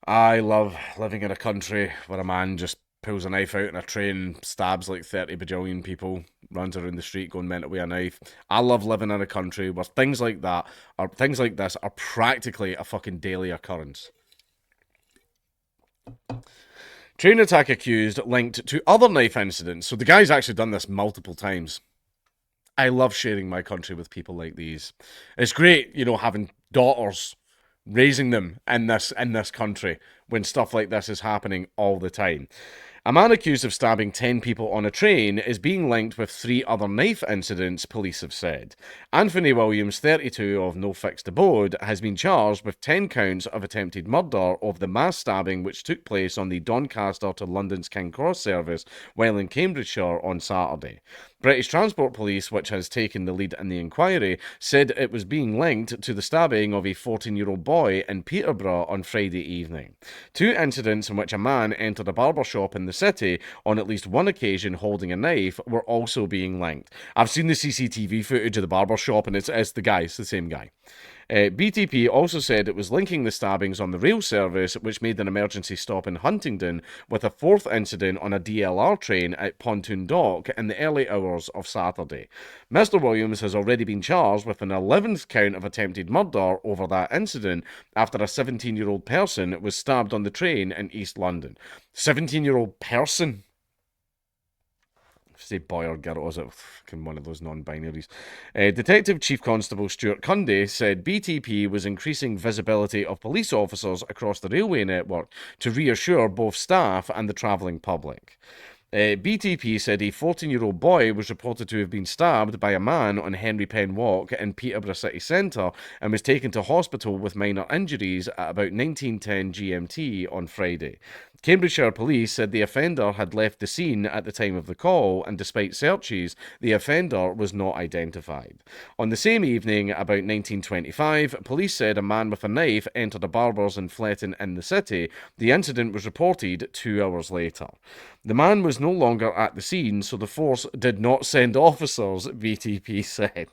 I love living in a country where a man just pulls a knife out in a train, stabs like 30 bajillion people, runs around the street going mental with a knife. I love living in a country where things like this are practically a fucking daily occurrence. Train attack accused linked to other knife incidents. So the guy's actually done this multiple times. I love sharing my country with people like these. It's great, having daughters, raising them in this country when stuff like this is happening all the time. A man accused of stabbing 10 people on a train is being linked with three other knife incidents, police have said. Anthony Williams, 32, of no fixed abode, has been charged with 10 counts of attempted murder of the mass stabbing which took place on the Doncaster to London's King Cross service while in Cambridgeshire on Saturday. British Transport Police, which has taken the lead in the inquiry, said it was being linked to the stabbing of a 14-year-old boy in Peterborough on Friday evening. Two incidents in which a man entered a barber shop in the city on at least one occasion holding a knife were also being linked. I've seen the CCTV footage of the barber shop and it's the same guy. BTP also said it was linking the stabbings on the rail service, which made an emergency stop in Huntingdon, with a fourth incident on a DLR train at Pontoon Dock in the early hours of Saturday. Mr. Williams has already been charged with an 11th count of attempted murder over that incident after a 17-year-old person was stabbed on the train in East London. 17-year-old person? Say boy or girl, or is it one of those non-binaries? Detective Chief Constable Stuart Cundy said BTP was increasing visibility of police officers across the railway network to reassure both staff and the travelling public. BTP said a 14-year-old boy was reported to have been stabbed by a man on Henry Penn Walk in Peterborough city centre and was taken to hospital with minor injuries at about 19:10 GMT on Friday. Cambridgeshire Police said the offender had left the scene at the time of the call, and despite searches, the offender was not identified. On the same evening, about 19:25, police said a man with a knife entered a barber's in Fletton in the city. The incident was reported 2 hours later. The man was no longer at the scene, so the force did not send officers, VTP said.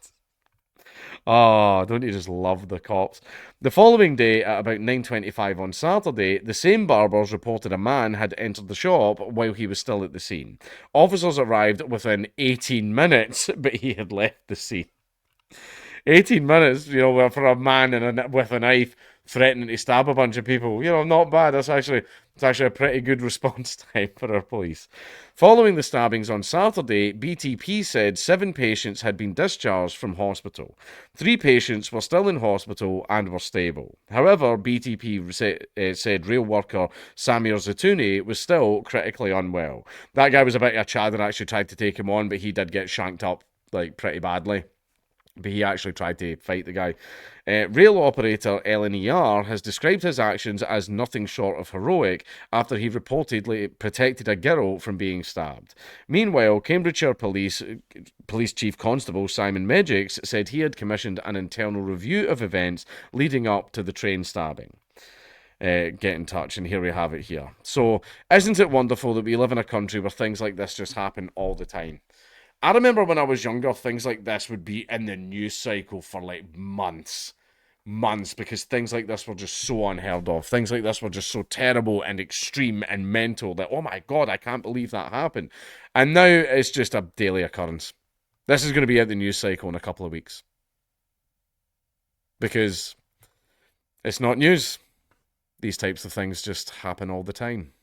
Oh, don't you just love the cops? The following day, at about 9:25 on Saturday, the same barbers reported a man had entered the shop while he was still at the scene. Officers arrived within 18 minutes, but he had left the scene. 18 minutes, for a man with a knife threatening to stab a bunch of people. Not bad. It's actually a pretty good response time for our police. Following the stabbings on Saturday, BTP said 7 patients had been discharged from hospital. 3 patients were still in hospital and were stable. However, BTP said rail worker Samir Zatouni was still critically unwell. That guy was a bit of a chad and actually tried to take him on, but he did get shanked up pretty badly. But he actually tried to fight the guy. Rail operator LNER has described his actions as nothing short of heroic after he reportedly protected a girl from being stabbed. Meanwhile, Cambridgeshire Police Chief Constable Simon Medgicks said he had commissioned an internal review of events leading up to the train stabbing. Get in touch, and here we have it here. So, isn't it wonderful that we live in a country where things like this just happen all the time? I remember when I was younger, things like this would be in the news cycle for like months. Months, because things like this were just so unheard of. Things like this were just so terrible and extreme and mental that, oh my god, I can't believe that happened. And now it's just a daily occurrence. This is going to be out the news cycle in a couple of weeks. Because it's not news. These types of things just happen all the time.